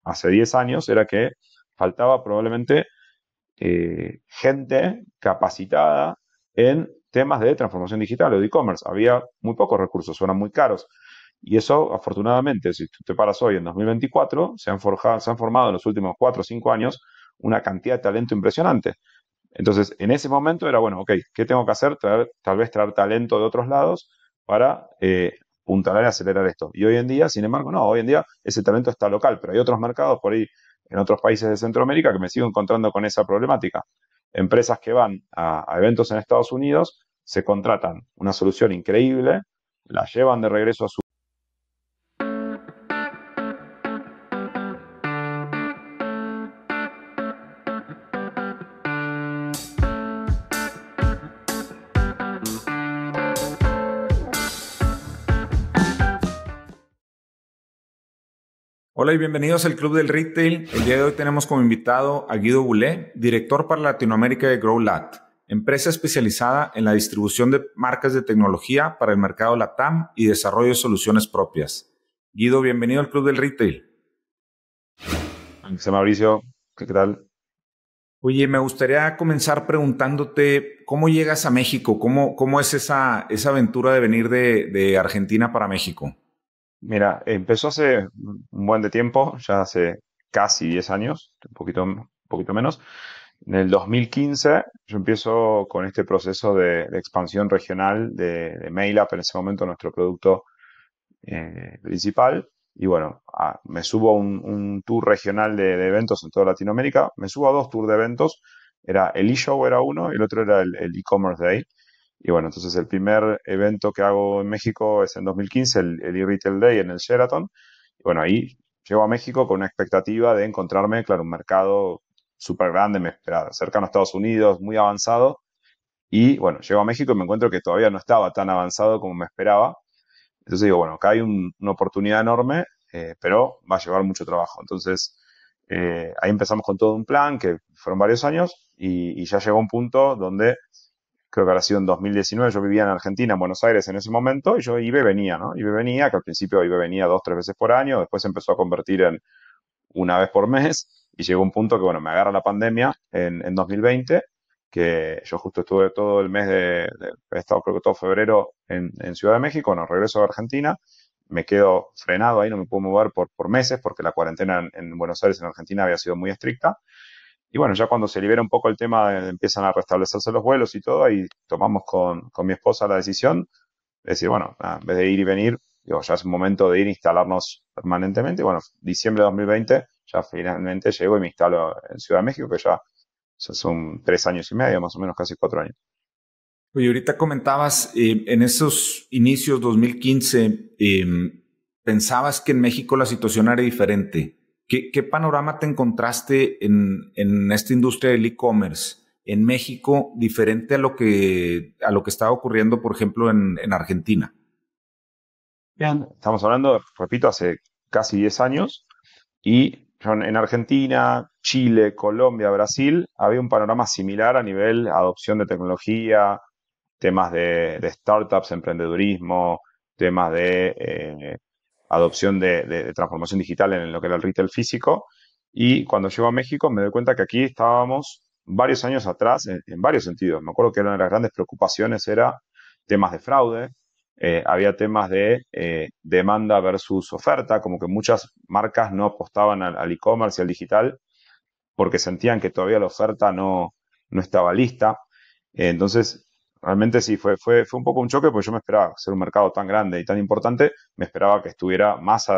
hace 10 años era que faltaba probablemente gente capacitada en temas de transformación digital o de e-commerce. Había muy pocos recursos, eran muy caros. Y eso, afortunadamente, si tú te paras hoy en 2024, se han formado en los últimos 4 o 5 años una cantidad de talento impresionante. Entonces, en ese momento era, bueno, ok, ¿qué tengo que hacer? Tal vez traer talento de otros lados para apuntalar y acelerar esto. Y hoy en día, sin embargo, no, hoy en día ese talento está local, pero hay otros mercados por ahí en otros países de Centroamérica que me sigo encontrando con esa problemática. Empresas que van a eventos en Estados Unidos, se contratan una solución increíble, la llevan de regreso a su... Hola y bienvenidos al Club del Retail. El día de hoy tenemos como invitado a Guido Boulé, director para Latinoamérica de GrowLat, empresa especializada en la distribución de marcas de tecnología para el mercado LATAM y desarrollo de soluciones propias. Guido, bienvenido al Club del Retail. José Mauricio, ¿qué tal? Oye, me gustaría comenzar preguntándote cómo llegas a México, cómo es esa aventura de venir de Argentina para México. Mira, empezó hace un buen de tiempo, ya hace casi 10 años, un poquito menos. En el 2015 yo empiezo con este proceso de expansión regional de MailUp, en ese momento nuestro producto principal. Y bueno, me subo a un tour regional de eventos en toda Latinoamérica. Me subo a dos tours de eventos. Era el eShow era uno y el otro era el e-commerce day. Y bueno, entonces el primer evento que hago en México es en 2015, el e-retail day en el Sheraton. Y bueno, ahí llego a México con una expectativa de encontrarme, claro, un mercado súper grande, me esperaba, cercano a Estados Unidos, muy avanzado. Y bueno, llego a México y me encuentro que todavía no estaba tan avanzado como me esperaba. Entonces digo, bueno, acá hay una oportunidad enorme, pero va a llevar mucho trabajo. Entonces, ahí empezamos con todo un plan que fueron varios años y ya llegó un punto donde creo que habrá sido en 2019, yo vivía en Argentina, en Buenos Aires en ese momento, y yo iba y venía, ¿no? Iba y venía, que al principio iba y venía 2, 3 veces por año, después se empezó a convertir en una vez por mes, y llegó un punto que, bueno, me agarra la pandemia en 2020, que yo justo estuve todo el mes he estado creo que todo febrero en Ciudad de México, bueno, regreso a Argentina, me quedo frenado ahí, no me puedo mover por meses, porque la cuarentena en Buenos Aires, en Argentina, había sido muy estricta. Y bueno, ya cuando se libera un poco el tema, empiezan a restablecerse los vuelos y todo, ahí tomamos con mi esposa la decisión de decir, bueno, nada, en vez de ir y venir, digo, ya es un momento de ir a instalarnos permanentemente. Y bueno, diciembre de 2020 ya finalmente llego y me instalo en Ciudad de México, que ya son 3 años y medio, más o menos, casi 4 años. Oye, ahorita comentabas, en esos inicios 2015, pensabas que en México la situación era diferente. ¿Qué panorama te encontraste en esta industria del e-commerce en México diferente a lo que estaba ocurriendo, por ejemplo, en Argentina? Bien, estamos hablando, repito, hace casi 10 años. Y en Argentina, Chile, Colombia, Brasil, había un panorama similar a nivel adopción de tecnología, temas de startups, emprendedurismo, temas de adopción de transformación digital en lo que era el retail físico. Y cuando llego a México me doy cuenta que aquí estábamos varios años atrás en varios sentidos. Me acuerdo que una de las grandes preocupaciones era temas de fraude, había temas de demanda versus oferta, como que muchas marcas no apostaban al e-commerce y al digital porque sentían que todavía la oferta no estaba lista. Entonces, realmente sí, fue un poco un choque porque yo me esperaba ser un mercado tan grande y tan importante, me esperaba que estuviera más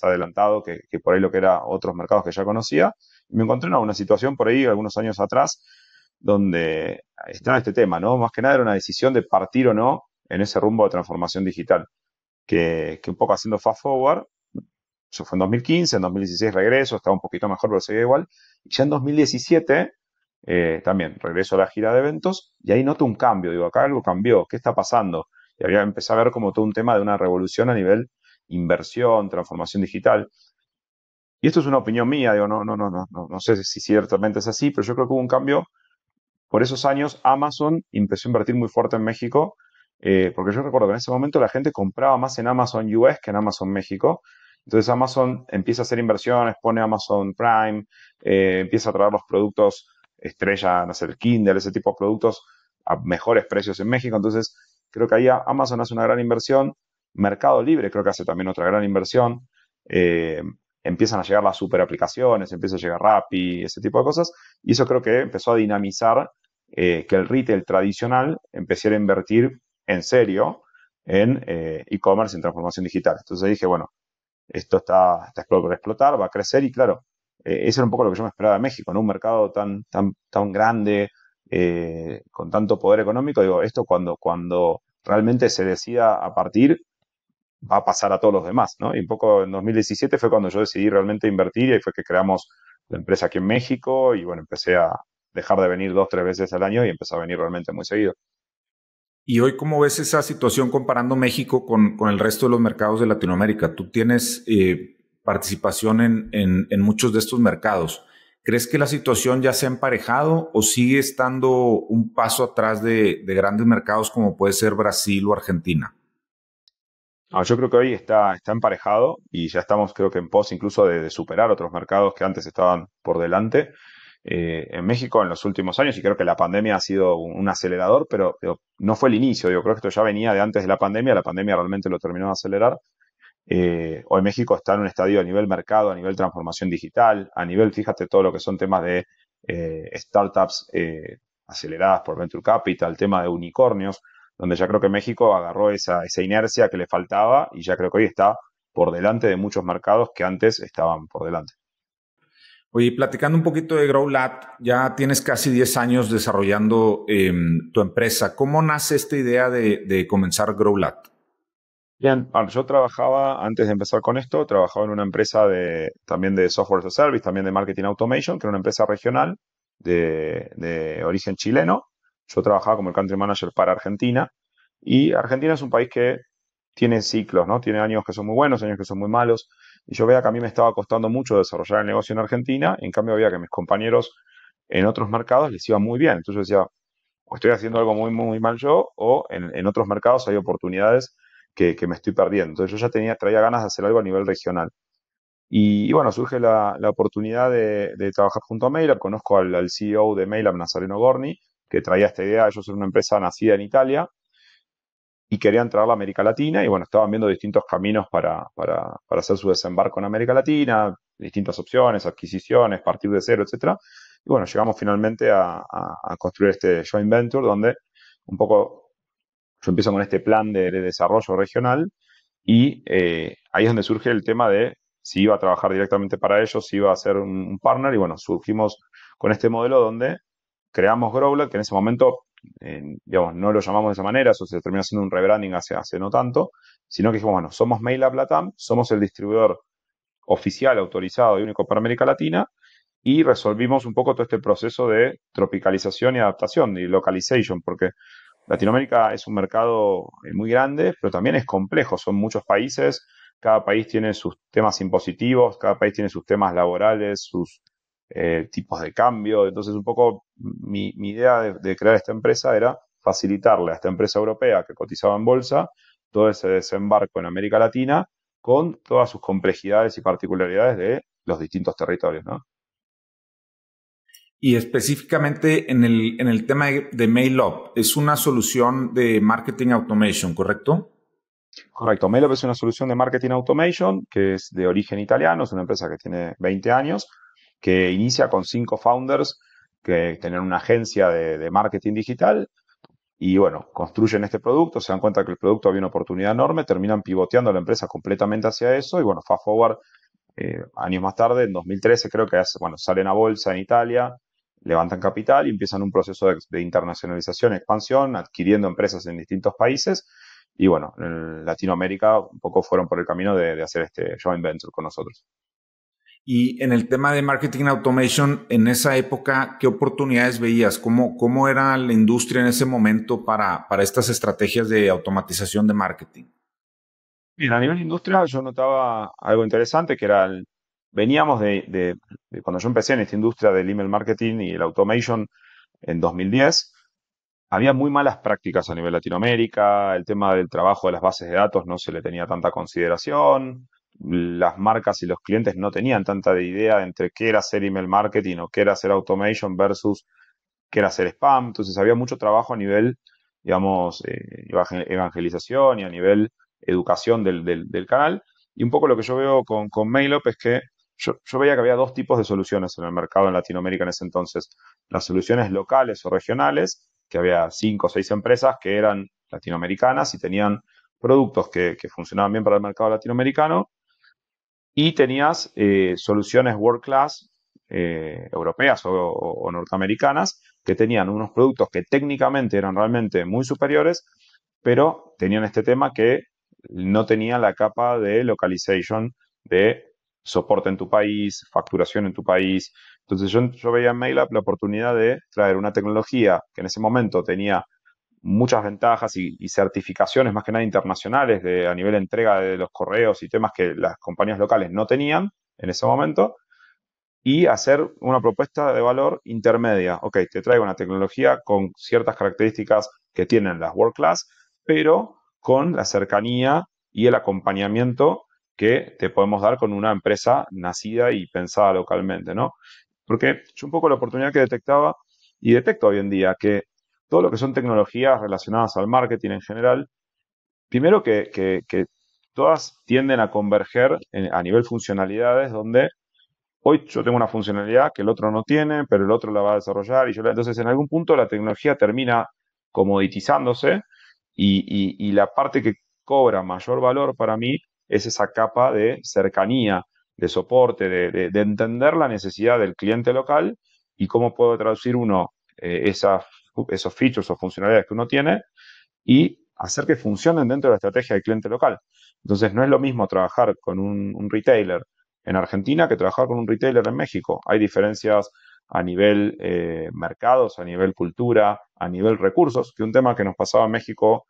adelantado que por ahí lo que era otros mercados que ya conocía. Y me encontré en una situación por ahí, algunos años atrás, donde estaba este tema, ¿no? Más que nada era una decisión de partir o no en ese rumbo de transformación digital, que un poco haciendo fast forward, eso fue en 2015, en 2016 regreso, estaba un poquito mejor, pero seguía igual. Y ya en 2017, también regreso a la gira de eventos y ahí noto un cambio. Digo, acá algo cambió, ¿qué está pasando? Y había empezado a ver como todo un tema de una revolución a nivel inversión, transformación digital. Y esto es una opinión mía, digo, no sé si ciertamente es así, pero yo creo que hubo un cambio. Por esos años, Amazon empezó a invertir muy fuerte en México, porque yo recuerdo que en ese momento la gente compraba más en Amazon US que en Amazon México. Entonces Amazon empieza a hacer inversiones, pone Amazon Prime, empieza a traer los productos estrella, no sé, el Kindle, ese tipo de productos a mejores precios en México. Entonces creo que ahí Amazon hace una gran inversión. Mercado Libre creo que hace también otra gran inversión. Eh, Empiezan a llegar las super aplicaciones, empieza a llegar Rappi, ese tipo de cosas. Y eso creo que empezó a dinamizar que el retail tradicional empezara a invertir en serio en e-commerce, en transformación digital. Entonces ahí dije, bueno, esto está por explotar, va a crecer y claro, eso era un poco lo que yo me esperaba de México, ¿no? Un mercado tan grande, con tanto poder económico. Digo, esto cuando realmente se decida a partir, va a pasar a todos los demás, ¿no? Y un poco en 2017 fue cuando yo decidí realmente invertir y ahí fue que creamos la empresa aquí en México y bueno, empecé a dejar de venir 2, 3 veces al año y empecé a venir realmente muy seguido. Y hoy, ¿cómo ves esa situación comparando México con el resto de los mercados de Latinoamérica? Tú tienes participación en muchos de estos mercados. ¿Crees que la situación ya se ha emparejado o sigue estando un paso atrás de grandes mercados como puede ser Brasil o Argentina? No, yo creo que hoy está emparejado y ya estamos, creo que en pos incluso de superar otros mercados que antes estaban por delante. En México en los últimos años, y creo que la pandemia ha sido un acelerador, pero no fue el inicio. Yo creo que esto ya venía de antes de la pandemia realmente lo terminó de acelerar. Hoy México está en un estadio a nivel mercado, a nivel transformación digital, a nivel, fíjate, todo lo que son temas de startups aceleradas por Venture Capital, tema de unicornios, donde ya creo que México agarró esa inercia que le faltaba y ya creo que hoy está por delante de muchos mercados que antes estaban por delante. Oye, platicando un poquito de GrowLab, ya tienes casi 10 años desarrollando tu empresa. ¿Cómo nace esta idea de comenzar GrowLab? Bien, bueno, yo trabajaba, antes de empezar con esto, trabajaba en una empresa también de software as a service, también de marketing automation, que era una empresa regional de origen chileno. Yo trabajaba como el country manager para Argentina. Y Argentina es un país que tiene ciclos, ¿no? Tiene años que son muy buenos, años que son muy malos. Y yo veía que a mí me estaba costando mucho desarrollar el negocio en Argentina. En cambio, veía que mis compañeros en otros mercados les iba muy bien. Entonces yo decía, o estoy haciendo algo muy, muy mal yo, o en otros mercados hay oportunidades que me estoy perdiendo. Entonces yo ya traía ganas de hacer algo a nivel regional. Y bueno, surge la oportunidad de trabajar junto a Mailab. Conozco al CEO de Mailab, Nazareno Gorni, que traía esta idea. Ellos son una empresa nacida en Italia y querían traerla a América Latina. Y bueno, estaban viendo distintos caminos para hacer su desembarco en América Latina, distintas opciones, adquisiciones, partir de cero, etcétera. Y bueno, llegamos finalmente a construir este joint venture donde un poco yo empiezo con este plan de desarrollo regional y ahí es donde surge el tema de si iba a trabajar directamente para ellos, si iba a ser un partner y bueno, surgimos con este modelo donde creamos Growler, que en ese momento, digamos, no lo llamamos de esa manera, eso se terminó haciendo un rebranding hace no tanto, sino que dijimos, bueno, somos Mailab Latam, somos el distribuidor oficial, autorizado y único para América Latina y resolvimos un poco todo este proceso de tropicalización y adaptación y localization, porque Latinoamérica es un mercado muy grande, pero también es complejo. Son muchos países, cada país tiene sus temas impositivos, cada país tiene sus temas laborales, sus tipos de cambio. Entonces, un poco mi idea de crear esta empresa era facilitarle a esta empresa europea que cotizaba en bolsa todo ese desembarco en América Latina con todas sus complejidades y particularidades de los distintos territorios, ¿no? Y específicamente en el tema de MailUp, es una solución de marketing automation, ¿correcto? Correcto. Mailop es una solución de marketing automation que es de origen italiano, es una empresa que tiene 20 años, que inicia con 5 founders que tienen una agencia de marketing digital y bueno, construyen este producto, se dan cuenta que el producto había una oportunidad enorme, terminan pivoteando la empresa completamente hacia eso y bueno, fast forward, años más tarde, en 2013 creo que bueno, salen a bolsa en Italia, levantan capital y empiezan un proceso de internacionalización, expansión, adquiriendo empresas en distintos países. Y bueno, en Latinoamérica un poco fueron por el camino de hacer este joint venture con nosotros. Y en el tema de marketing automation, en esa época, ¿qué oportunidades veías? ¿Cómo era la industria en ese momento para estas estrategias de automatización de marketing? Bien, a nivel industria yo notaba algo interesante que era veníamos de cuando yo empecé en esta industria del email marketing y el automation en 2010, había muy malas prácticas a nivel Latinoamérica, el tema del trabajo de las bases de datos no se le tenía tanta consideración, las marcas y los clientes no tenían tanta idea entre qué era hacer email marketing o qué era hacer automation versus qué era hacer spam. Entonces había mucho trabajo a nivel, digamos, evangelización y a nivel educación del canal. Y un poco lo que yo veo con MailUp es que yo veía que había dos tipos de soluciones en el mercado en Latinoamérica en ese entonces. Las soluciones locales o regionales, que había 5 o 6 empresas que eran latinoamericanas y tenían productos que funcionaban bien para el mercado latinoamericano, y tenías soluciones world class europeas o norteamericanas que tenían unos productos que técnicamente eran realmente muy superiores, pero tenían este tema que no tenían la capa de localization, de soporte en tu país, facturación en tu país. Entonces yo veía en MailUp la oportunidad de traer una tecnología que en ese momento tenía muchas ventajas y certificaciones más que nada internacionales a nivel de entrega de los correos y temas que las compañías locales no tenían en ese momento, y hacer una propuesta de valor intermedia. Ok, te traigo una tecnología con ciertas características que tienen las World Class, pero con la cercanía y el acompañamiento que te podemos dar con una empresa nacida y pensada localmente, ¿no? Porque yo un poco la oportunidad que detectaba y detecto hoy en día que todo lo que son tecnologías relacionadas al marketing en general, primero que todas tienden a converger a nivel funcionalidades donde hoy yo tengo una funcionalidad que el otro no tiene, pero el otro la va a desarrollar entonces en algún punto la tecnología termina comoditizándose y la parte que cobra mayor valor para mí es esa capa de cercanía, de soporte, de entender la necesidad del cliente local y cómo puedo traducir uno esos features o funcionalidades que uno tiene y hacer que funcionen dentro de la estrategia del cliente local. Entonces, no es lo mismo trabajar con un retailer en Argentina que trabajar con un retailer en México. Hay diferencias a nivel mercados, a nivel cultura, a nivel recursos, que un tema que nos pasaba en México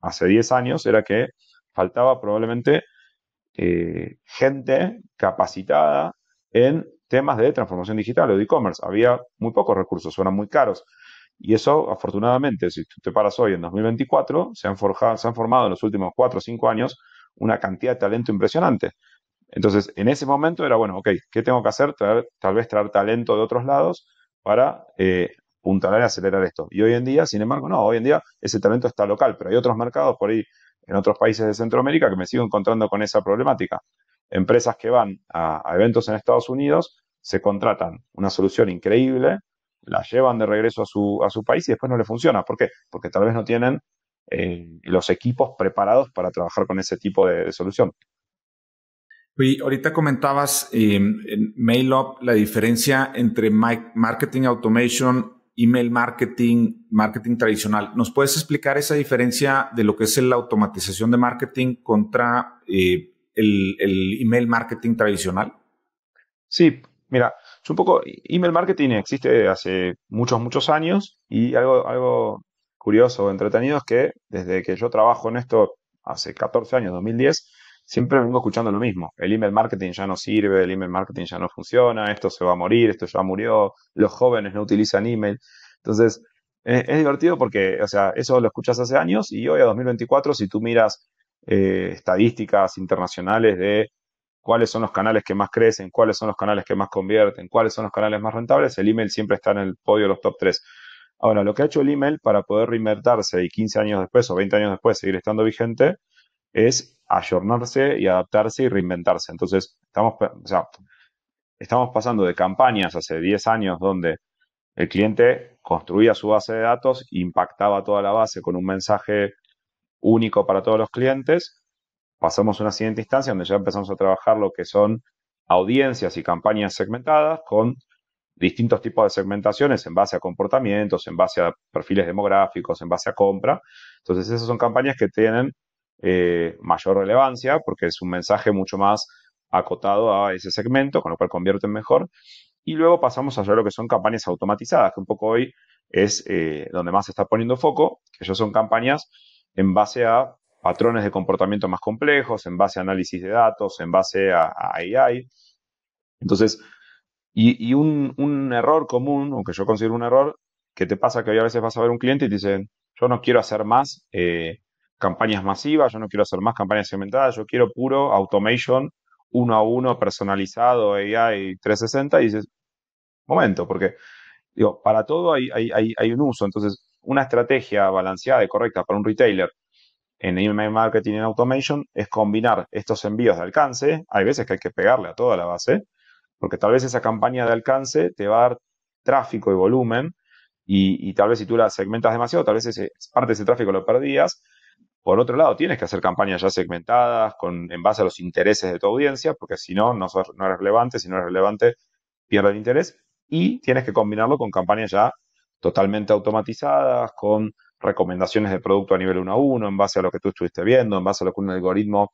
hace 10 años era que faltaba probablemente gente capacitada en temas de transformación digital o de e-commerce. Había muy pocos recursos, eran muy caros. Y eso, afortunadamente, si tú te paras hoy en 2024, se han formado en los últimos 4 o 5 años una cantidad de talento impresionante. Entonces, en ese momento era, bueno, ok, ¿qué tengo que hacer? Tal vez traer talento de otros lados para puntalar y acelerar esto. Y hoy en día, sin embargo, no, hoy en día ese talento está local, pero hay otros mercados por ahí, en otros países de Centroamérica, que me sigo encontrando con esa problemática. Empresas que van a eventos en Estados Unidos, se contratan una solución increíble, la llevan de regreso a su país y después no le funciona. ¿Por qué? Porque tal vez no tienen los equipos preparados para trabajar con ese tipo de solución. Y ahorita comentabas en MailUp la diferencia entre marketing automation, email marketing, marketing tradicional. ¿Nos puedes explicar esa diferencia de lo que es la automatización de marketing contra el email marketing tradicional? Sí, mira, es un poco, email marketing existe hace muchos, muchos años y algo curioso o entretenido es que desde que yo trabajo en esto hace 14 años, 2010, siempre vengo escuchando lo mismo. El email marketing ya no sirve, el email marketing ya no funciona, esto se va a morir, esto ya murió, los jóvenes no utilizan email. Entonces, es divertido porque, o sea, eso lo escuchas hace años y hoy a 2024, si tú miras estadísticas internacionales de cuáles son los canales que más crecen, cuáles son los canales que más convierten, cuáles son los canales más rentables, el email siempre está en el podio de los top 3. Ahora, lo que ha hecho el email para poder reinventarse y 15 años después o 20 años después seguir estando vigente es ayornarse y adaptarse y reinventarse. Entonces, estamos pasando de campañas hace 10 años donde el cliente construía su base de datos, impactaba toda la base con un mensaje único para todos los clientes. Pasamos a una siguiente instancia donde ya empezamos a trabajar lo que son audiencias y campañas segmentadas con distintos tipos de segmentaciones en base a comportamientos, en base a perfiles demográficos, en base a compra. Entonces esas son campañas que tienen mayor relevancia porque es un mensaje mucho más acotado a ese segmento, con lo cual convierten mejor. Y luego pasamos a lo que son campañas automatizadas, que un poco hoy es donde más se está poniendo foco, que ya son campañas en base a patrones de comportamiento más complejos, en base a análisis de datos, en base a AI. Entonces, un error común, aunque yo considero un error, que te pasa que hoy a veces vas a ver un cliente y te dicen, yo no quiero hacer más campañas masivas, yo no quiero hacer más campañas segmentadas, yo quiero puro automation uno a uno personalizado, AI 360, y dices, momento, porque digo, para todo hay un uso. Entonces, una estrategia balanceada y correcta para un retailer en email marketing y en automation es combinar estos envíos de alcance. Hay veces que hay que pegarle a toda la base, porque tal vez esa campaña de alcance te va a dar tráfico y volumen, y tal vez si tú la segmentas demasiado, tal vez parte de ese tráfico lo perdías. Por otro lado, tienes que hacer campañas ya segmentadas en base a los intereses de tu audiencia, porque si no, no eres relevante. Si no eres relevante, pierde el interés. Y tienes que combinarlo con campañas ya totalmente automatizadas, con recomendaciones de producto a nivel uno a uno, en base a lo que tú estuviste viendo, en base a lo que un algoritmo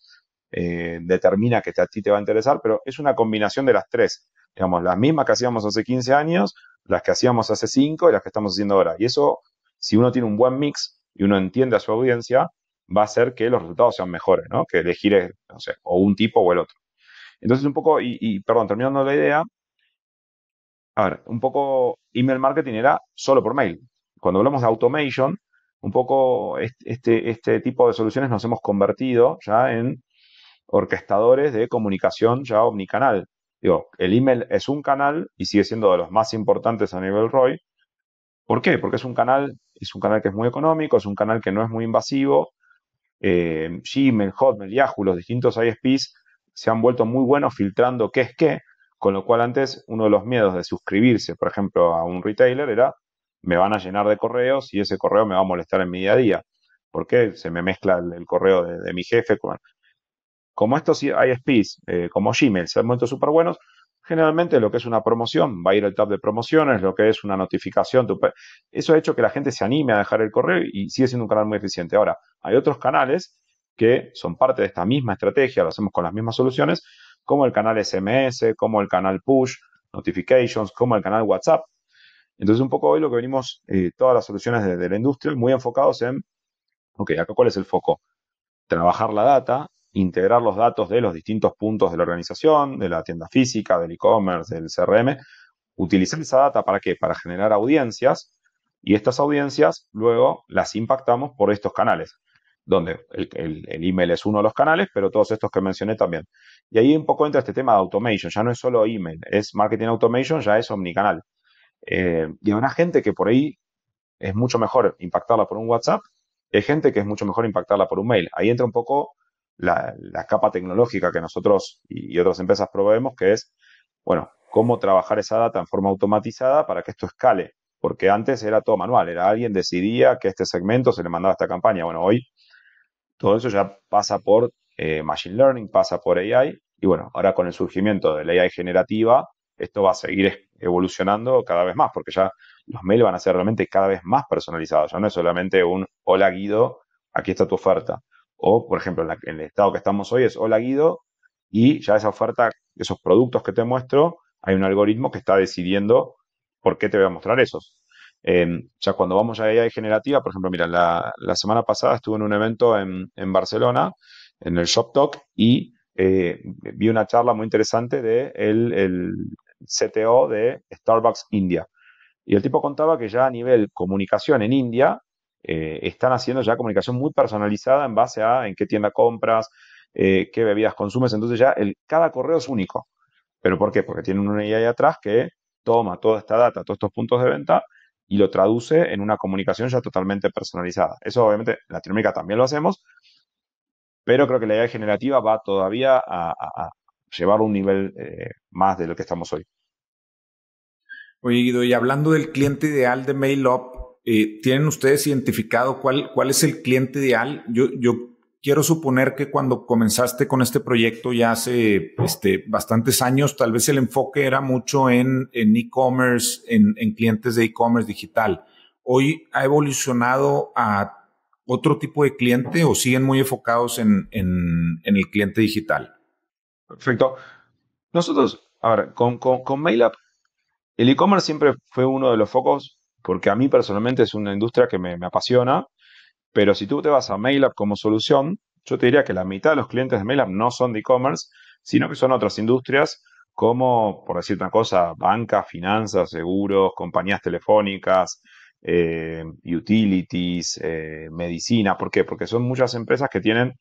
determina que a ti te va a interesar, pero es una combinación de las tres. Digamos, las mismas que hacíamos hace 15 años, las que hacíamos hace 5 y las que estamos haciendo ahora. Y eso, si uno tiene un buen mix y uno entiende a su audiencia, va a hacer que los resultados sean mejores, ¿no? Que elegir, no sé, o un tipo o el otro. Entonces, un poco, perdón, terminando la idea, a ver, un poco email marketing era solo por mail. Cuando hablamos de automation, un poco este tipo de soluciones nos hemos convertido ya en orquestadores de comunicación ya omnicanal. Digo, el email es un canal y sigue siendo de los más importantes a nivel ROI. ¿Por qué? Porque es un canal que es muy económico, es un canal que no es muy invasivo. Gmail, Hotmail, Yahoo, los distintos ISPs se han vuelto muy buenos filtrando qué es qué, con lo cual antes uno de los miedos de suscribirse, por ejemplo, a un retailer era, me van a llenar de correos y ese correo me va a molestar en mi día a día. ¿Por qué? Se me mezcla el correo de mi jefe con, como estos ISPs, como Gmail, se han vuelto súper buenos. Generalmente lo que es una promoción va a ir al tab de promociones, lo que es una notificación. Eso ha hecho que la gente se anime a dejar el correo y sigue siendo un canal muy eficiente. Ahora, hay otros canales que son parte de esta misma estrategia, lo hacemos con las mismas soluciones, como el canal SMS, como el canal Push, Notifications, como el canal WhatsApp. Entonces, un poco hoy lo que venimos, todas las soluciones de la industria, muy enfocados en, ok, acá cuál es el foco, trabajar la data, integrar los datos de los distintos puntos de la organización, de la tienda física, del e-commerce, del CRM, utilizar esa data para qué? Para generar audiencias, y estas audiencias luego las impactamos por estos canales, donde el email es uno de los canales, pero todos estos que mencioné también. Y ahí un poco entra este tema de automation, ya no es solo email, es marketing automation, ya es omnicanal. Y habrá gente que por ahí es mucho mejor impactarla por un WhatsApp, y hay gente que es mucho mejor impactarla por un mail. Ahí entra un poco la capa tecnológica que nosotros y otras empresas proveemos, que es, bueno, cómo trabajar esa data en forma automatizada para que esto escale. Porque antes era todo manual, era alguien decidía que este segmento se le mandaba a esta campaña. Bueno, hoy todo eso ya pasa por Machine Learning, pasa por AI, y bueno, ahora con el surgimiento de la AI generativa, esto va a seguir evolucionando cada vez más, porque ya los mails van a ser realmente cada vez más personalizados. Ya no es solamente un hola Guido, aquí está tu oferta. O, por ejemplo, en el estado que estamos hoy es hola Guido, y ya esa oferta, esos productos que te muestro, hay un algoritmo que está decidiendo por qué te voy a mostrar esos. Ya cuando vamos a AI generativa, por ejemplo, mira, la semana pasada estuve en un evento en Barcelona, en el Shop Talk, y vi una charla muy interesante de el CTO de Starbucks India. Y el tipo contaba que ya a nivel comunicación en India están haciendo ya comunicación muy personalizada en base a en qué tienda compras, qué bebidas consumes. Entonces ya cada correo es único. ¿Pero por qué? Porque tienen una AI atrás que toma toda esta data, todos estos puntos de venta y lo traduce en una comunicación ya totalmente personalizada. Eso obviamente en Latinoamérica también lo hacemos, pero creo que la AI generativa va todavía a llevar un nivel más de lo que estamos hoy. Oye, Guido, y hablando del cliente ideal de MailUp, ¿tienen ustedes identificado cuál es el cliente ideal? Yo quiero suponer que cuando comenzaste con este proyecto ya hace bastantes años, tal vez el enfoque era mucho en e-commerce, en clientes de e-commerce digital. ¿Hoy ha evolucionado a otro tipo de cliente o siguen muy enfocados en el cliente digital? Perfecto. Nosotros, a ver, con MailUp, el e-commerce siempre fue uno de los focos, porque a mí personalmente es una industria que me apasiona, pero si tú te vas a MailUp como solución, yo te diría que la mitad de los clientes de MailUp no son de e-commerce, sino que son otras industrias como, por decir una cosa, banca, finanzas, seguros, compañías telefónicas, utilities, medicina. ¿Por qué? Porque son muchas empresas que tienen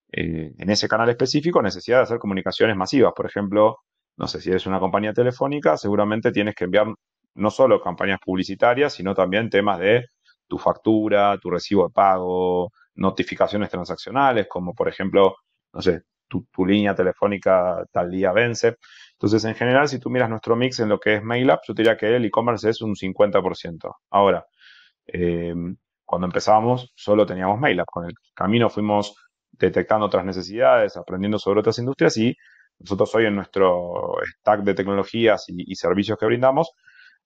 en ese canal específico necesidad de hacer comunicaciones masivas. Por ejemplo, no sé, si eres una compañía telefónica, seguramente tienes que enviar no solo campañas publicitarias, sino también temas de tu factura, tu recibo de pago, notificaciones transaccionales, como por ejemplo, no sé, tu línea telefónica tal día vence. Entonces, en general, si tú miras nuestro mix en lo que es MailUp, yo te diría que el e-commerce es un 50%. Ahora, eh, cuando empezábamos, solo teníamos MailUp. Con el camino fuimos detectando otras necesidades, aprendiendo sobre otras industrias y nosotros hoy en nuestro stack de tecnologías y servicios que brindamos,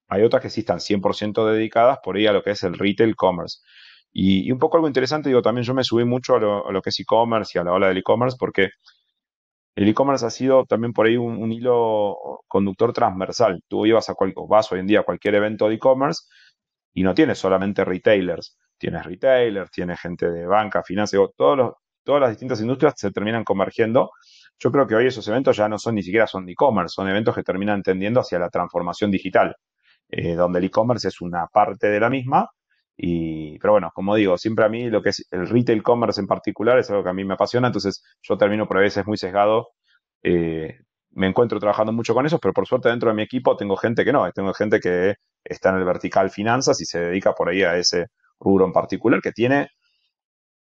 hay otras que sí están 100% dedicadas por ahí a lo que es el retail commerce. Y un poco algo interesante, digo, también yo me subí mucho a lo que es e-commerce y a la ola del e-commerce porque el e-commerce ha sido también por ahí un hilo conductor transversal. Tú ibas o vas hoy en día a cualquier evento de e-commerce y no tienes solamente retailers. Tienes gente de banca, finanzas, todas las distintas industrias se terminan convergiendo. Yo creo que hoy esos eventos ya no son ni siquiera son de e-commerce, son eventos que terminan tendiendo hacia la transformación digital, donde el e-commerce es una parte de la misma. Pero bueno, como digo, siempre a mí lo que es el retail commerce en particular es algo que a mí me apasiona, entonces yo termino por a veces muy sesgado. eh, Me encuentro trabajando mucho con eso, pero por suerte dentro de mi equipo tengo gente que no, tengo gente que está en el vertical finanzas y se dedica por ahí a ese rubro en particular, que tiene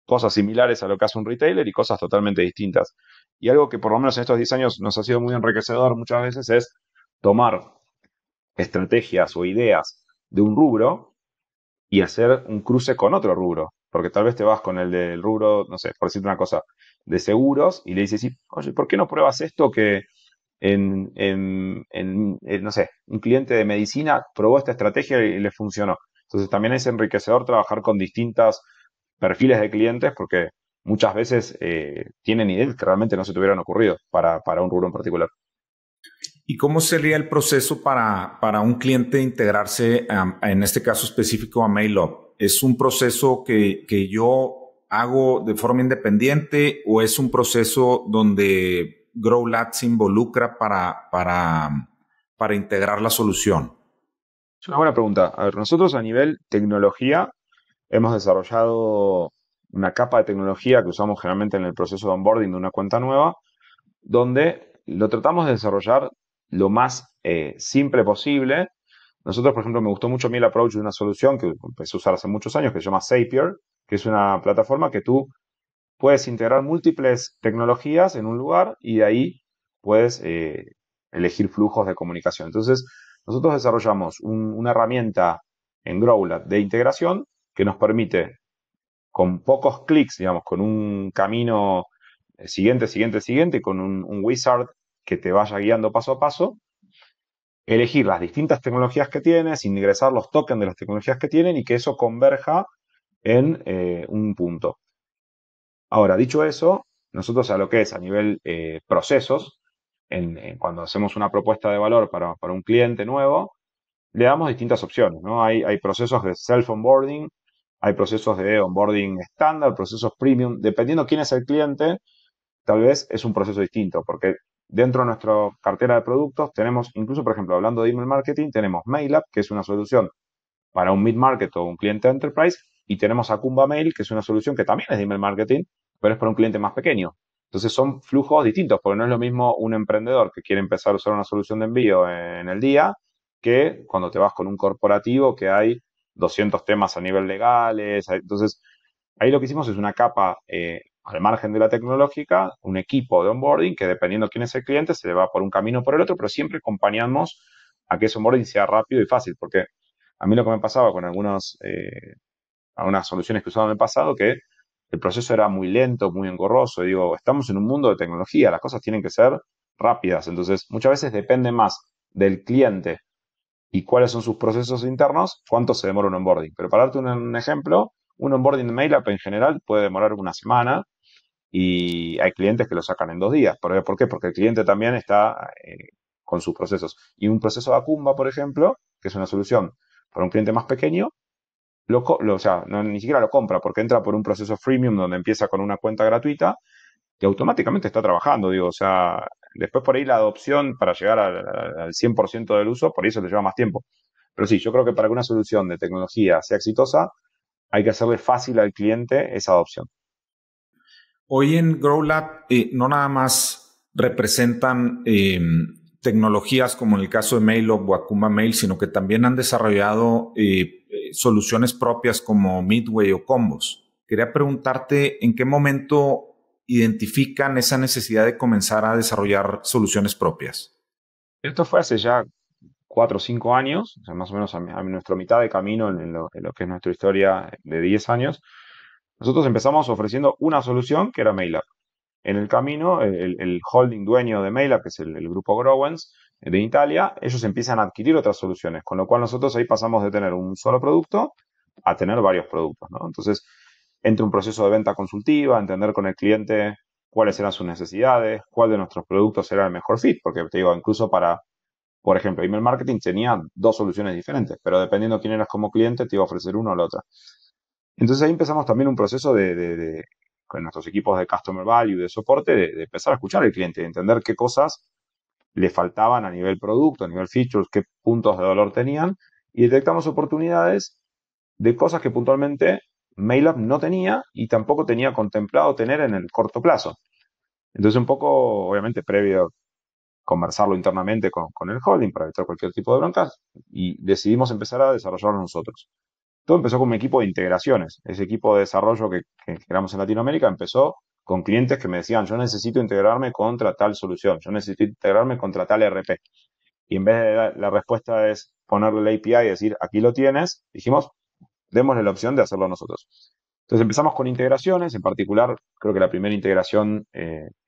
cosas similares a lo que hace un retailer y cosas totalmente distintas. Y algo que por lo menos en estos 10 años nos ha sido muy enriquecedor muchas veces es tomar estrategias o ideas de un rubro y hacer un cruce con otro rubro. Porque tal vez te vas con el del rubro, no sé, por decirte una cosa, de seguros y le dices, sí, oye, ¿por qué no pruebas esto que no sé, un cliente de medicina probó esta estrategia y le funcionó? Entonces también es enriquecedor trabajar con distintos perfiles de clientes porque muchas veces tienen ideas que realmente no se te hubieran ocurrido para un rubro en particular. ¿Y cómo sería el proceso para un cliente integrarse, en este caso específico, a MailUp? ¿Es un proceso que yo hago de forma independiente o es un proceso donde GrowLab se involucra para integrar la solución? Es una buena pregunta. A ver, nosotros a nivel tecnología hemos desarrollado una capa de tecnología que usamos generalmente en el proceso de onboarding de una cuenta nueva, donde lo tratamos de desarrollar lo más simple posible. Nosotros, por ejemplo, me gustó mucho a mí el approach de una solución que empecé a usar hace muchos años, que se llama Zapier, que es una plataforma que tú puedes integrar múltiples tecnologías en un lugar y de ahí puedes elegir flujos de comunicación. Entonces, nosotros desarrollamos una herramienta en Growlab de integración que nos permite, con pocos clics, digamos, con un camino siguiente, y con un wizard que te vaya guiando paso a paso, elegir las distintas tecnologías que tienes, ingresar los tokens de las tecnologías que tienen y que eso converja en un punto. Ahora, dicho eso, nosotros a lo que es a nivel procesos, cuando hacemos una propuesta de valor para un cliente nuevo, le damos distintas opciones, ¿no? Hay procesos de self-onboarding, hay procesos de onboarding estándar, procesos premium. Dependiendo quién es el cliente, tal vez es un proceso distinto, porque dentro de nuestra cartera de productos tenemos, incluso por ejemplo, hablando de email marketing, tenemos MailUp, que es una solución para un mid-market o un cliente enterprise, y tenemos Akumba Mail, que es una solución que también es de email marketing, pero es para un cliente más pequeño. Entonces son flujos distintos, porque no es lo mismo un emprendedor que quiere empezar a usar una solución de envío en el día que cuando te vas con un corporativo que hay 200 temas a nivel legales. Entonces, ahí lo que hicimos es una capa al margen de la tecnológica, un equipo de onboarding que dependiendo quién es el cliente se le va por un camino o por el otro, pero siempre acompañamos a que ese onboarding sea rápido y fácil, porque a mí lo que me pasaba con algunas soluciones que usaba en el pasado, que el proceso era muy lento, muy engorroso. Y digo, estamos en un mundo de tecnología, las cosas tienen que ser rápidas. Entonces, muchas veces depende más del cliente y cuáles son sus procesos internos, cuánto se demora un onboarding. Pero para darte un ejemplo, un onboarding de MailUp en general puede demorar una semana y hay clientes que lo sacan en 2 días. ¿Por qué? Porque el cliente también está con sus procesos. Y un proceso de Akumba, por ejemplo, que es una solución para un cliente más pequeño, o sea, ni siquiera lo compra porque entra por un proceso freemium donde empieza con una cuenta gratuita que automáticamente está trabajando, digo, o sea, después por ahí la adopción para llegar al 100% del uso, por ahí eso le lleva más tiempo. Pero sí, yo creo que para que una solución de tecnología sea exitosa, hay que hacerle fácil al cliente esa adopción. Hoy en GrowLab no nada más representan tecnologías como en el caso de MailUp o Akumba Mail, sino que también han desarrollado soluciones propias como Midway o Combos. Quería preguntarte en qué momento identifican esa necesidad de comenzar a desarrollar soluciones propias. Esto fue hace ya 4 o 5 años, o sea, más o menos a nuestra mitad de camino en lo que es nuestra historia de 10 años. Nosotros empezamos ofreciendo una solución que era MailUp. En el camino, el holding dueño de MailUp, que es el grupo Growens de Italia, ellos empiezan a adquirir otras soluciones, con lo cual nosotros ahí pasamos de tener un solo producto a tener varios productos, ¿no? Entonces, entre un proceso de venta consultiva, entender con el cliente cuáles eran sus necesidades, cuál de nuestros productos era el mejor fit, porque te digo, incluso para, por ejemplo, email marketing tenía dos soluciones diferentes, pero dependiendo quién eras como cliente, te iba a ofrecer una o la otra. Entonces ahí empezamos también un proceso con nuestros equipos de Customer Value, de soporte, de empezar a escuchar al cliente, de entender qué cosas le faltaban a nivel producto, a nivel features, qué puntos de dolor tenían, y detectamos oportunidades de cosas que puntualmente MailUp no tenía y tampoco tenía contemplado tener en el corto plazo. Entonces un poco, obviamente, previo conversarlo internamente con el holding para evitar cualquier tipo de broncas, y decidimos empezar a desarrollarlo nosotros. Todo empezó con un equipo de integraciones. Ese equipo de desarrollo que creamos en Latinoamérica empezó con clientes que me decían, yo necesito integrarme contra tal solución, yo necesito integrarme contra tal ERP. Y en vez de la respuesta es ponerle la API y decir, aquí lo tienes, dijimos, démosle la opción de hacerlo nosotros. Entonces empezamos con integraciones, en particular creo que la primera integración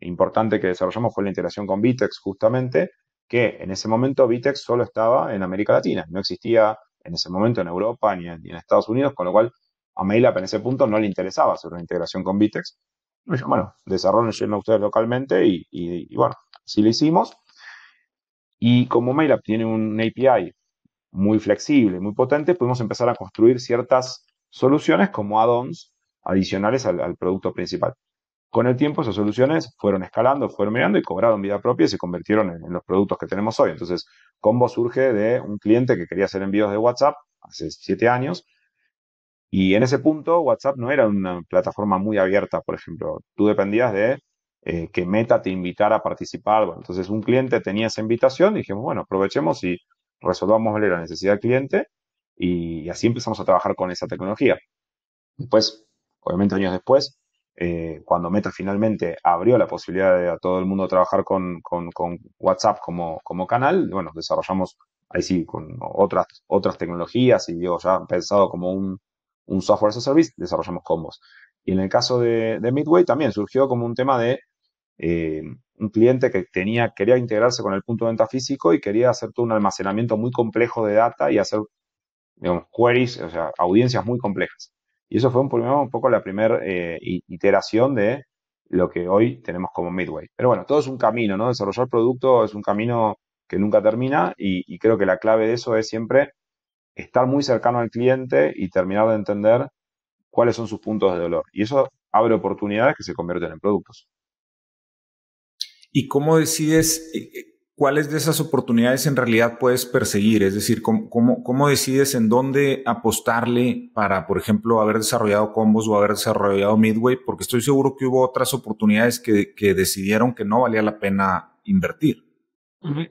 importante que desarrollamos fue la integración con Vitex justamente, que en ese momento Vitex solo estaba en América Latina, no existía en ese momento en Europa ni en Estados Unidos, con lo cual a MailUp en ese punto no le interesaba hacer una integración con Vitex. Bueno, desarrollen ustedes localmente y bueno, así lo hicimos. Y como MailUp tiene un API muy flexible, muy potente, pudimos empezar a construir ciertas soluciones como add-ons adicionales al producto principal. Con el tiempo esas soluciones fueron escalando, fueron mirando y cobraron vida propia y se convirtieron en los productos que tenemos hoy. Entonces, Combo surge de un cliente que quería hacer envíos de WhatsApp hace 7 años y en ese punto WhatsApp no era una plataforma muy abierta, por ejemplo. Tú dependías de que Meta te invitara a participar. Bueno, entonces un cliente tenía esa invitación y dijimos, bueno, aprovechemos y resolvamos la necesidad del cliente y así empezamos a trabajar con esa tecnología. Después, obviamente años después, cuando Meta finalmente abrió la posibilidad de a todo el mundo trabajar con WhatsApp como canal, bueno, desarrollamos ahí sí con otras tecnologías y digo, ya pensado como un software as a service, desarrollamos combos. Y en el caso de Midway también surgió como un tema de eh, un cliente que quería integrarse con el punto de venta físico y quería hacer todo un almacenamiento muy complejo de data y hacer, digamos, queries, o sea, audiencias muy complejas. Y eso fue un poco la primera iteración de lo que hoy tenemos como Midway. Pero bueno, todo es un camino, ¿no? Desarrollar producto es un camino que nunca termina y creo que la clave de eso es siempre estar muy cercano al cliente y terminar de entender cuáles son sus puntos de dolor. Y eso abre oportunidades que se convierten en productos. ¿Y cómo decides cuáles de esas oportunidades en realidad puedes perseguir? Es decir, ¿cómo decides en dónde apostarle para, por ejemplo, haber desarrollado Combos o haber desarrollado Midway? Porque estoy seguro que hubo otras oportunidades que decidieron que no valía la pena invertir.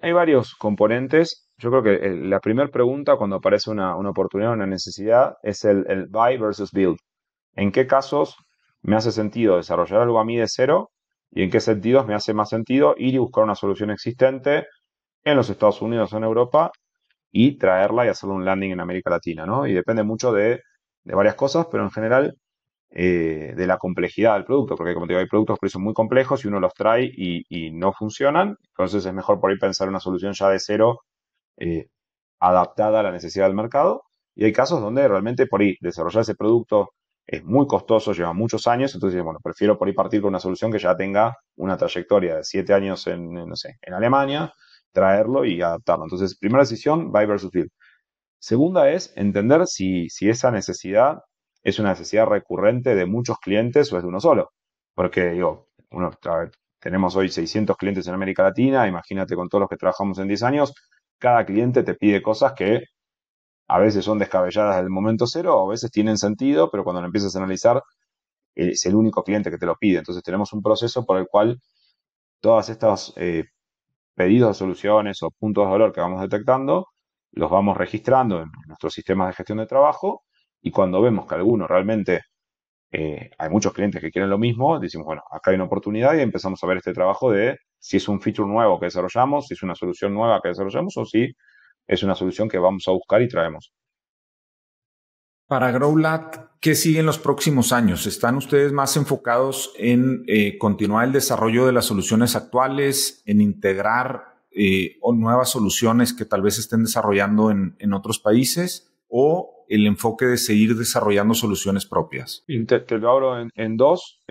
Hay varios componentes. Yo creo que la primera pregunta cuando aparece una oportunidad, una necesidad, es el buy versus build. ¿En qué casos me hace sentido desarrollar algo a mí de cero? ¿Y en qué sentidos me hace más sentido ir y buscar una solución existente en los Estados Unidos o en Europa y traerla y hacerle un landing en América Latina, ¿no? Y depende mucho de varias cosas, pero en general de la complejidad del producto, porque como te digo, hay productos que son muy complejos y uno los trae y no funcionan, entonces es mejor por ahí pensar una solución ya de cero eh, adaptada a la necesidad del mercado. Y hay casos donde realmente por ahí desarrollar ese producto es muy costoso, lleva muchos años, entonces, bueno, prefiero por ahí partir con una solución que ya tenga una trayectoria de 7 años no sé, en Alemania, traerlo y adaptarlo. Entonces, primera decisión, buy versus build. Segunda es entender si esa necesidad es una necesidad recurrente de muchos clientes o es de uno solo. Porque, digo, a ver, tenemos hoy 600 clientes en América Latina, imagínate con todos los que trabajamos en 10 años, cada cliente te pide cosas que a veces son descabelladas del momento cero, o a veces tienen sentido, pero cuando lo empiezas a analizar, es el único cliente que te lo pide. Entonces tenemos un proceso por el cual todas estas pedidos de soluciones o puntos de dolor que vamos detectando, los vamos registrando en nuestros sistemas de gestión de trabajo, y cuando vemos que alguno realmente, hay muchos clientes que quieren lo mismo, decimos, bueno, acá hay una oportunidad, y empezamos a ver este trabajo de si es un feature nuevo que desarrollamos, si es una solución nueva que desarrollamos, o si es una solución que vamos a buscar y traemos. Para Growlat, ¿qué sigue en los próximos años? ¿Están ustedes más enfocados en continuar el desarrollo de las soluciones actuales, en integrar o nuevas soluciones que tal vez estén desarrollando en otros países, o el enfoque de seguir desarrollando soluciones propias? Y te lo abro en dos.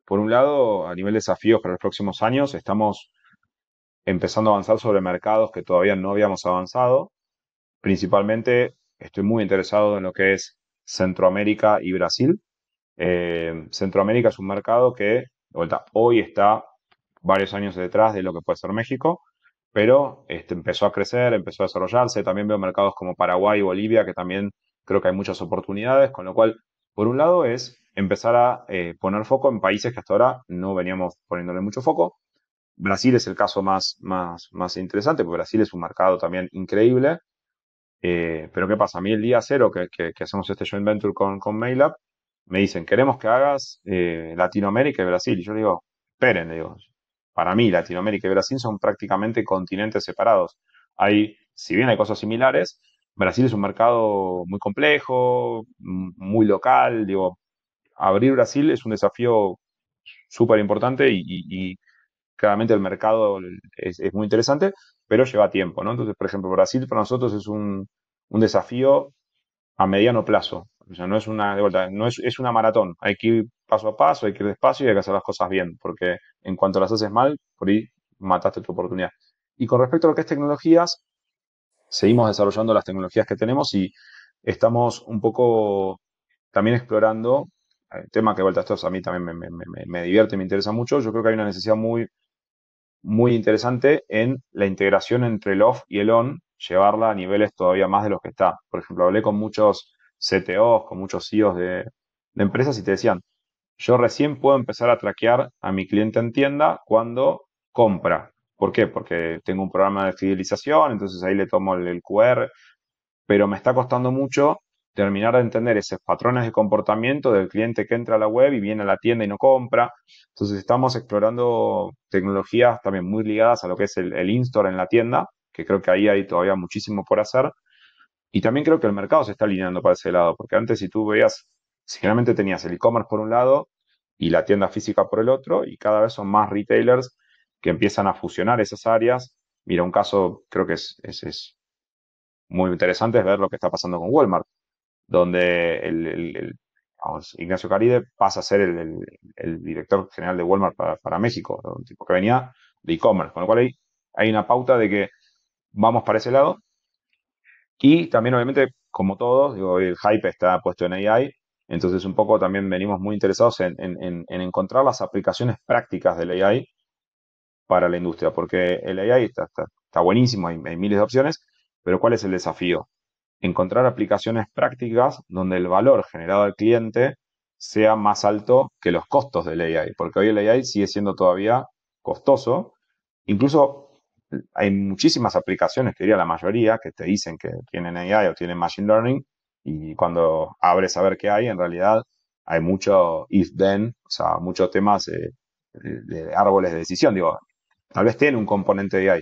Por un lado, a nivel de desafíos para los próximos años, estamos empezando a avanzar sobre mercados que todavía no habíamos avanzado. Principalmente estoy muy interesado en lo que es Centroamérica y Brasil. Centroamérica es un mercado que, de vuelta, hoy está varios años detrás de lo que puede ser México, pero empezó a crecer, empezó a desarrollarse. También veo mercados como Paraguay y Bolivia, que también creo que hay muchas oportunidades, con lo cual, por un lado, es empezar a poner foco en países que hasta ahora no veníamos poniéndole mucho foco. Brasil es el caso más interesante, porque Brasil es un mercado también increíble. Pero ¿qué pasa? A mí el día cero que hacemos este joint venture con Mailab, me dicen, queremos que hagas Latinoamérica y Brasil. Y yo le digo, esperen, le digo, para mí Latinoamérica y Brasil son prácticamente continentes separados. Si bien hay cosas similares, Brasil es un mercado muy complejo, muy local. Digo, abrir Brasil es un desafío súper importante, y claramente el mercado es muy interesante, pero lleva tiempo, ¿no? Entonces, por ejemplo, Brasil para nosotros es un desafío a mediano plazo. O sea, no es una, de vuelta, no es una maratón. Hay que ir paso a paso, hay que ir despacio, y hay que hacer las cosas bien, porque en cuanto las haces mal, por ahí mataste tu oportunidad. Y con respecto a lo que es tecnologías, seguimos desarrollando las tecnologías que tenemos, y estamos un poco también explorando el tema que, de vuelta, esto a mí también me divierte y me interesa mucho. Yo creo que hay una necesidad muy interesante en la integración entre el off y el on, llevarla a niveles todavía más de los que está. Por ejemplo, hablé con muchos CTOs, con muchos CEOs de empresas, y te decían, yo recién puedo empezar a traquear a mi cliente en tienda cuando compra. ¿Por qué? Porque tengo un programa de fidelización, entonces ahí le tomo el QR, pero me está costando mucho terminar de entender esos patrones de comportamiento del cliente que entra a la web y viene a la tienda y no compra. Entonces estamos explorando tecnologías también muy ligadas a lo que es el in-store en la tienda, que creo que ahí hay todavía muchísimo por hacer. Y también creo que el mercado se está alineando para ese lado, porque antes, si tú veías, si generalmente tenías el e-commerce por un lado y la tienda física por el otro, y cada vez son más retailers que empiezan a fusionar esas áreas. Mira, un caso creo que es muy interesante es ver lo que está pasando con Walmart, donde vamos, Ignacio Caride pasa a ser el director general de Walmart para México, un tipo que venía de e-commerce, con lo cual hay una pauta de que vamos para ese lado. Y también, obviamente, como todos, digo, el hype está puesto en AI, entonces un poco también venimos muy interesados en encontrar las aplicaciones prácticas del AI para la industria, porque el AI está buenísimo, hay miles de opciones, pero ¿cuál es el desafío? Encontrar aplicaciones prácticas donde el valor generado al cliente sea más alto que los costos del AI, porque hoy el AI sigue siendo todavía costoso. Incluso hay muchísimas aplicaciones, que diría la mayoría, que te dicen que tienen AI o tienen Machine Learning, y cuando abres a ver qué hay, en realidad hay mucho if-then, o sea, muchos temas de árboles de decisión. Digo, tal vez tiene un componente de AI,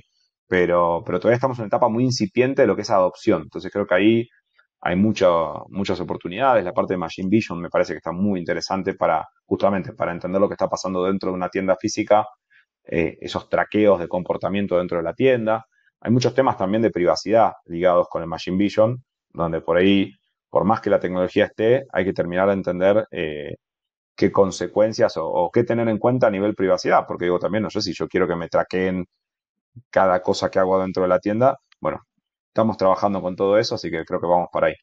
pero todavía estamos en una etapa muy incipiente de lo que es adopción. Entonces creo que ahí hay muchas oportunidades. La parte de Machine Vision me parece que está muy interesante justamente para entender lo que está pasando dentro de una tienda física, esos traqueos de comportamiento dentro de la tienda. Hay muchos temas también de privacidad ligados con el Machine Vision, donde por ahí, por más que la tecnología esté, hay que terminar de entender qué consecuencias o qué tener en cuenta a nivel privacidad, porque digo también, no sé si yo quiero que me traqueen cada cosa que hago dentro de la tienda. Bueno, estamos trabajando con todo eso, así que creo que vamos para ahí.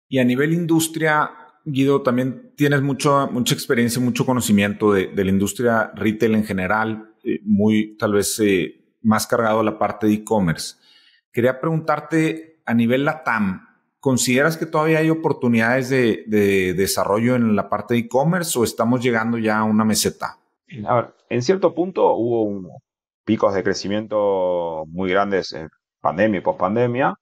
Y a nivel industria, Guido, también tienes mucha experiencia, mucho conocimiento de la industria retail en general, muy tal vez más cargado a la parte de e-commerce. Quería preguntarte a nivel LATAM, ¿consideras que todavía hay oportunidades de desarrollo en la parte de e-commerce o estamos llegando ya a una meseta? A ver, en cierto punto hubo picos de crecimiento muy grandes en pandemia y pospandemia.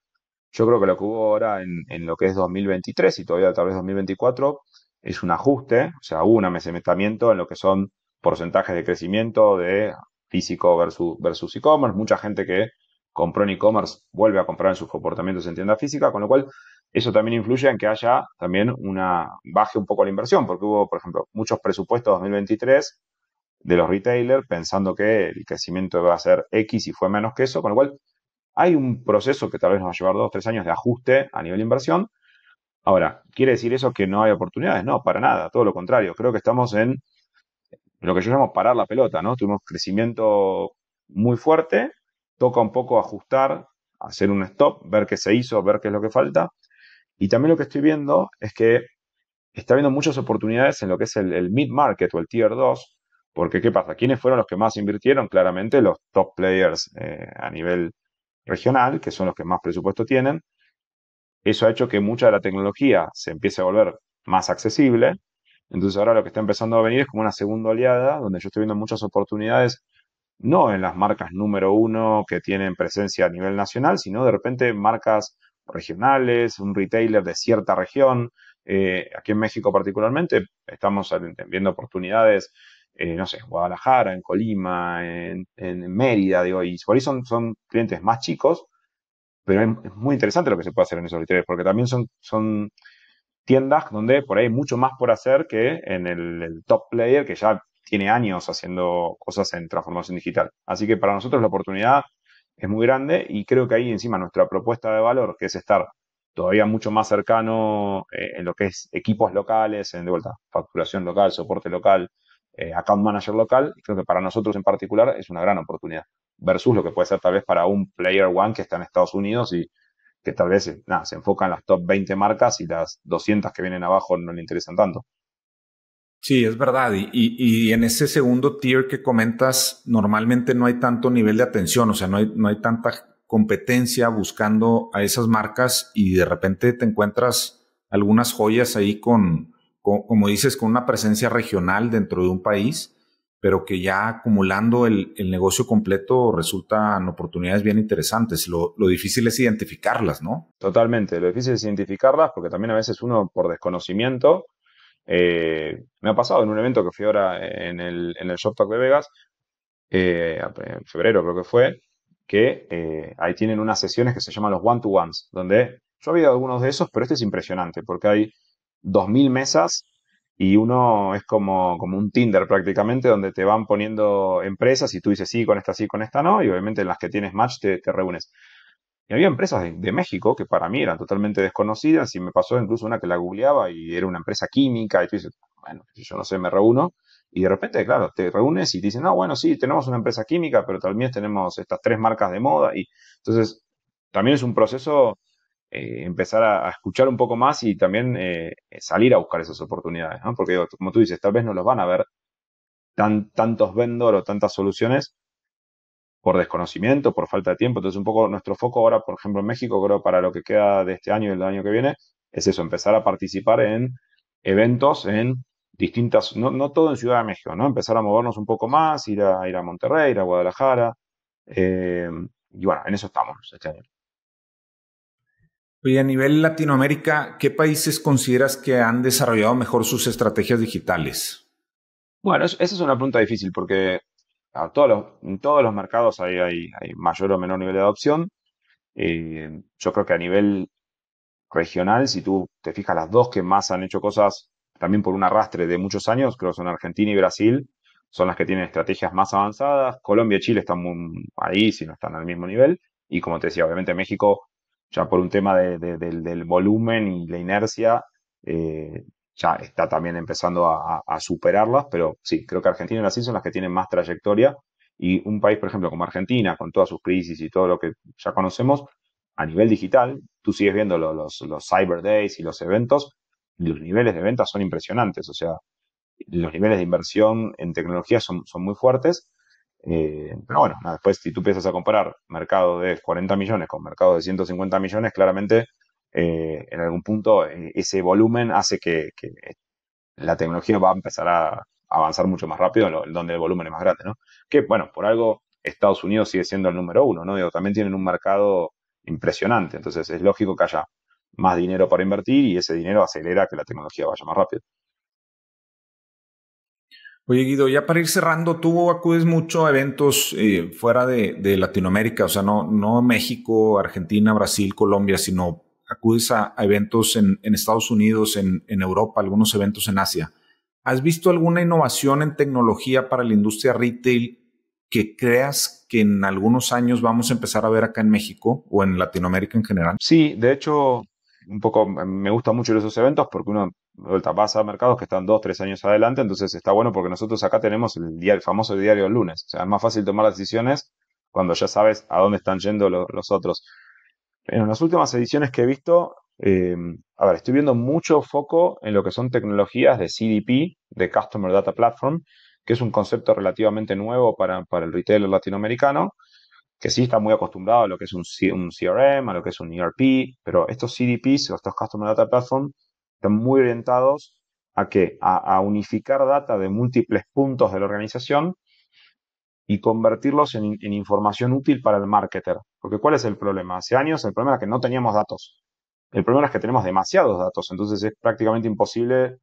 Yo creo que lo que hubo ahora en lo que es 2023 y todavía tal vez 2024 es un ajuste, o sea, hubo un amesetamiento en lo que son porcentajes de crecimiento de físico versus e-commerce. Mucha gente que compró en e-commerce vuelve a comprar en sus comportamientos en tienda física, con lo cual eso también influye en que haya también baje un poco la inversión, porque hubo, por ejemplo, muchos presupuestos 2023 de los retailers pensando que el crecimiento iba a ser X y fue menos que eso, con lo cual hay un proceso que tal vez nos va a llevar 2 o 3 años de ajuste a nivel de inversión. Ahora, ¿quiere decir eso que no hay oportunidades? No, para nada, todo lo contrario. Creo que estamos en lo que yo llamo parar la pelota, ¿no? Tuvimos crecimiento muy fuerte, toca un poco ajustar, hacer un stop, ver qué se hizo, ver qué es lo que falta. Y también lo que estoy viendo es que está habiendo muchas oportunidades en lo que es el mid-market o el tier 2, porque ¿qué pasa? ¿Quiénes fueron los que más invirtieron? Claramente los top players a nivel regional, que son los que más presupuesto tienen. Eso ha hecho que mucha de la tecnología se empiece a volver más accesible. Entonces ahora lo que está empezando a venir es como una segunda oleada, donde yo estoy viendo muchas oportunidades, no en las marcas número uno que tienen presencia a nivel nacional, sino de repente marcas regionales, un retailer de cierta región. Aquí en México particularmente estamos viendo oportunidades, no sé, en Guadalajara, en Colima, en Mérida, digo, y por ahí son clientes más chicos, pero es muy interesante lo que se puede hacer en esos retailers, porque también son tiendas donde por ahí hay mucho más por hacer que en el top player que ya tiene años haciendo cosas en transformación digital. Así que para nosotros la oportunidad es muy grande y creo que ahí encima nuestra propuesta de valor, que es estar todavía mucho más cercano en lo que es equipos locales, de vuelta, facturación local, soporte local, account manager local, creo que para nosotros en particular es una gran oportunidad versus lo que puede ser tal vez para un player one que está en Estados Unidos y que tal vez nada, se enfoca en las top 20 marcas y las 200 que vienen abajo no le interesan tanto. Sí, es verdad. Y en ese segundo tier que comentas, normalmente no hay tanto nivel de atención, o sea, no hay tanta competencia buscando a esas marcas y de repente te encuentras algunas joyas ahí como dices, con una presencia regional dentro de un país, pero que ya acumulando el negocio completo resultan oportunidades bien interesantes. Lo difícil es identificarlas, ¿no? Totalmente. Lo difícil es identificarlas porque también a veces uno por desconocimiento, me ha pasado en un evento que fui ahora en el Shop Talk de Vegas, en febrero creo que fue, que ahí tienen unas sesiones que se llaman los one-to-ones, donde yo había algunos de esos, pero este es impresionante porque hay 2000 mesas y uno es como un Tinder prácticamente, donde te van poniendo empresas y tú dices sí, con esta no, y obviamente en las que tienes match te reúnes. Y había empresas de México que para mí eran totalmente desconocidas y me pasó incluso una que la googleaba y era una empresa química y tú dices, bueno, yo no sé, me reúno y de repente, claro, te reúnes y te dicen, no, bueno, sí, tenemos una empresa química, pero también tenemos estas 3 marcas de moda y entonces también es un proceso empezar a escuchar un poco más y también salir a buscar esas oportunidades, ¿no? Porque digo, como tú dices, tal vez no los van a ver tantos vendors o tantas soluciones por desconocimiento, por falta de tiempo. Entonces, un poco nuestro foco ahora, por ejemplo, en México, creo para lo que queda de este año y el año que viene, es eso, empezar a participar en eventos en distintas, no todo en Ciudad de México, ¿no? Empezar a movernos un poco más, ir a Monterrey, ir a Guadalajara. eh, y bueno, en eso estamos este año. Oye, a nivel Latinoamérica, ¿qué países consideras que han desarrollado mejor sus estrategias digitales? Bueno, esa es una pregunta difícil porque en todos los mercados hay mayor o menor nivel de adopción. Yo creo que a nivel regional, si tú te fijas, las dos que más han hecho cosas también por un arrastre de muchos años, creo que son Argentina y Brasil, son las que tienen estrategias más avanzadas. Colombia y Chile están ahí, si no están al mismo nivel. Y como te decía, obviamente México, ya por un tema del volumen y la inercia, eh, ya está también empezando a superarlas, pero sí, creo que Argentina y Brasil son las que tienen más trayectoria. Y un país, por ejemplo, como Argentina, con todas sus crisis y todo lo que ya conocemos, a nivel digital, tú sigues viendo los Cyber Days y los eventos, y los niveles de ventas son impresionantes. O sea, los niveles de inversión en tecnología son muy fuertes. Pero bueno, después si tú empiezas a comparar mercado de 40 millones con mercado de 150 millones, claramente en algún punto ese volumen hace que la tecnología va a empezar a avanzar mucho más rápido donde el volumen es más grande, ¿no? Que, bueno, por algo Estados Unidos sigue siendo el número uno, ¿no? Digo, también tienen un mercado impresionante, entonces es lógico que haya más dinero para invertir y ese dinero acelera que la tecnología vaya más rápido. Oye, Guido, ya para ir cerrando, tú acudes mucho a eventos fuera de Latinoamérica, o sea, no México, Argentina, Brasil, Colombia, sino acudes a eventos en Estados Unidos, en Europa, algunos eventos en Asia. ¿Has visto alguna innovación en tecnología para la industria retail que creas que en algunos años vamos a empezar a ver acá en México o en Latinoamérica en general? Sí, de hecho, un poco me gustan mucho esos eventos porque uno de vuelta pasa a mercados que están 2, 3 años adelante, entonces está bueno porque nosotros acá tenemos el famoso diario del lunes. O sea, es más fácil tomar decisiones cuando ya sabes a dónde están yendo los otros. En las últimas ediciones que he visto, a ver, estoy viendo mucho foco en lo que son tecnologías de CDP, de Customer Data Platform, que es un concepto relativamente nuevo para el retailer latinoamericano, que sí está muy acostumbrado a lo que es un CRM, a lo que es un ERP, pero estos CDPs, o estos Customer Data Platform, están muy orientados a qué? A unificar data de múltiples puntos de la organización y convertirlos en información útil para el marketer. Porque ¿cuál es el problema? Hace años el problema era que no teníamos datos. El problema es que tenemos demasiados datos, entonces es prácticamente imposible,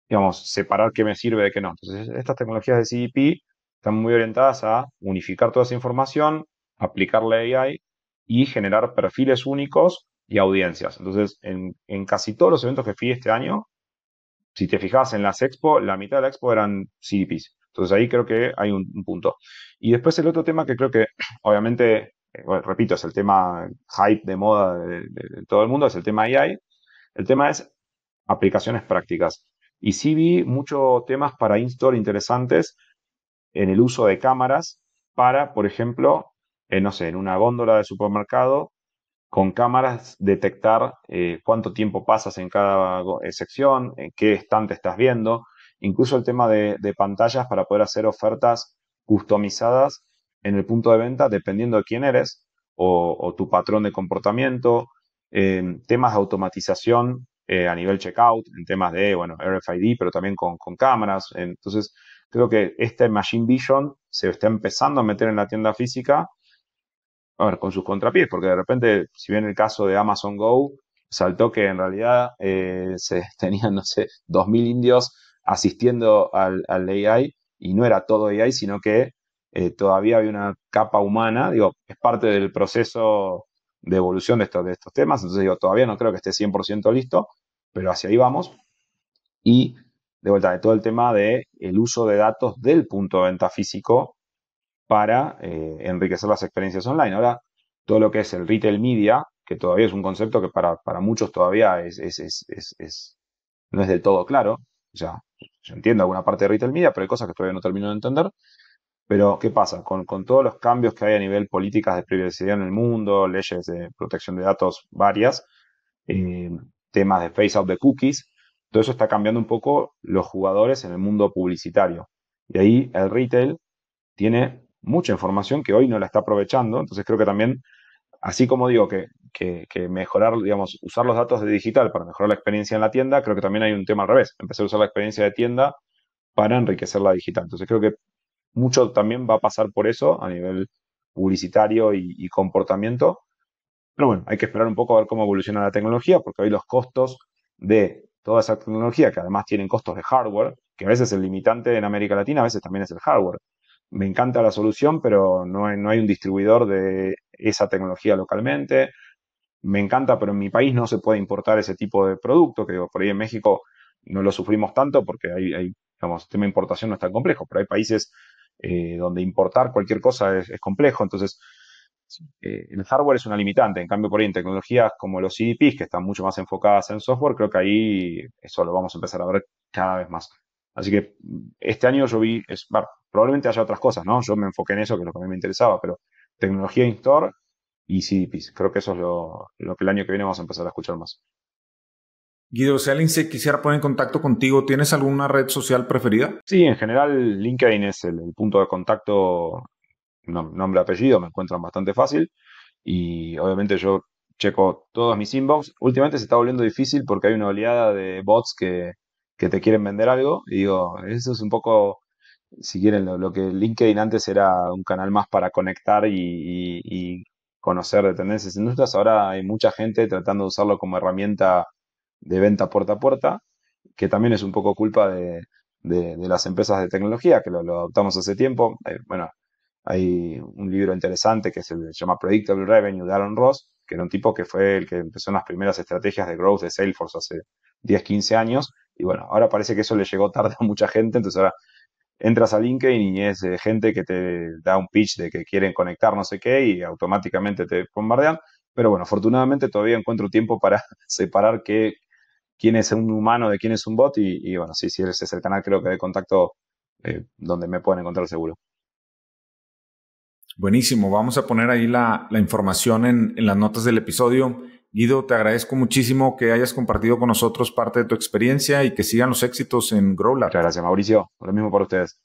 digamos, separar qué me sirve de qué no. Entonces, estas tecnologías de CDP están muy orientadas a unificar toda esa información, aplicarle AI y generar perfiles únicos y audiencias. Entonces, en casi todos los eventos que fui este año, si te fijas en las expo, la mitad de la expo eran CDPs. Entonces ahí creo que hay un punto. Y después el otro tema que creo que, obviamente, bueno, repito, es el tema hype de moda de todo el mundo, es el tema AI. El tema es aplicaciones prácticas. Y sí vi muchos temas para in-store interesantes en el uso de cámaras para, por ejemplo, no sé, en una góndola de supermercado, con cámaras detectar cuánto tiempo pasas en cada sección, en qué estante estás viendo, incluso el tema de pantallas para poder hacer ofertas customizadas en el punto de venta dependiendo de quién eres o tu patrón de comportamiento, temas de automatización a nivel checkout, en temas de, bueno, RFID, pero también con cámaras. Entonces, creo que este Machine Vision se está empezando a meter en la tienda física, a ver, con sus contrapiés, porque de repente, si bien el caso de Amazon Go, saltó que en realidad se tenían, no sé, 2.000 indios asistiendo al AI y no era todo AI, sino que todavía había una capa humana, digo, es parte del proceso de evolución de estos temas, entonces digo, todavía no creo que esté 100% listo, pero hacia ahí vamos. Y de vuelta, de todo el tema de el uso de datos del punto de venta físico para enriquecer las experiencias online. Ahora, todo lo que es el retail media, que todavía es un concepto que para muchos todavía no es del todo claro. O sea, yo entiendo alguna parte de retail media, pero hay cosas que todavía no termino de entender. Pero, ¿qué pasa? Con todos los cambios que hay a nivel políticas de privacidad en el mundo, leyes de protección de datos varias, eh, temas de face out de cookies, todo eso está cambiando un poco los jugadores en el mundo publicitario. Y ahí el retail tiene mucha información que hoy no la está aprovechando. Entonces creo que también, así como digo que mejorar, digamos, usar los datos de digital para mejorar la experiencia en la tienda, creo que también hay un tema al revés. Empezar a usar la experiencia de tienda para enriquecer la digital. Entonces creo que mucho también va a pasar por eso a nivel publicitario y comportamiento. Pero bueno, hay que esperar un poco a ver cómo evoluciona la tecnología, porque hoy los costos de toda esa tecnología, que además tienen costos de hardware, que a veces el limitante en América Latina, a veces también es el hardware. Me encanta la solución, pero no hay un distribuidor de esa tecnología localmente. Me encanta, pero en mi país no se puede importar ese tipo de producto, que digo, por ahí en México no lo sufrimos tanto porque digamos, el tema de importación no es tan complejo, pero hay países donde importar cualquier cosa es complejo, entonces el hardware es una limitante, en cambio por ahí en tecnologías como los CDPs, que están mucho más enfocadas en software, creo que ahí eso lo vamos a empezar a ver cada vez más. Así que este año yo vi, bueno, probablemente haya otras cosas, ¿no? Yo me enfoqué en eso, que es lo que a mí me interesaba, pero tecnología in-store y CDPs. Creo que eso es lo que el año que viene vamos a empezar a escuchar más. Guido, si alguien se quisiera poner en contacto contigo, ¿tienes alguna red social preferida? Sí, en general LinkedIn es el punto de contacto, nombre, apellido, me encuentran bastante fácil y obviamente yo checo todos mis inbox. Últimamente se está volviendo difícil porque hay una oleada de bots que te quieren vender algo. Y digo, eso es un poco, si quieren, lo que LinkedIn antes era un canal más para conectar y conocer de tendencias industrias. Ahora hay mucha gente tratando de usarlo como herramienta de venta puerta a puerta, que también es un poco culpa de las empresas de tecnología, que lo adoptamos hace tiempo. Bueno, hay un libro interesante que se llama Predictable Revenue de Aaron Ross, que era un tipo que fue el que empezó en las primeras estrategias de growth de Salesforce hace 10, 15 años. Y bueno, ahora parece que eso le llegó tarde a mucha gente, entonces ahora entras a LinkedIn y es gente que te da un pitch de que quieren conectar no sé qué y automáticamente te bombardean. Pero bueno, afortunadamente todavía encuentro tiempo para separar quién es un humano de quién es un bot y bueno, sí, ese es el canal creo que de contacto donde me pueden encontrar seguro. Buenísimo, vamos a poner ahí la información en las notas del episodio. Guido, te agradezco muchísimo que hayas compartido con nosotros parte de tu experiencia y que sigan los éxitos en GrowLab. Muchas gracias, Mauricio. Lo mismo para ustedes.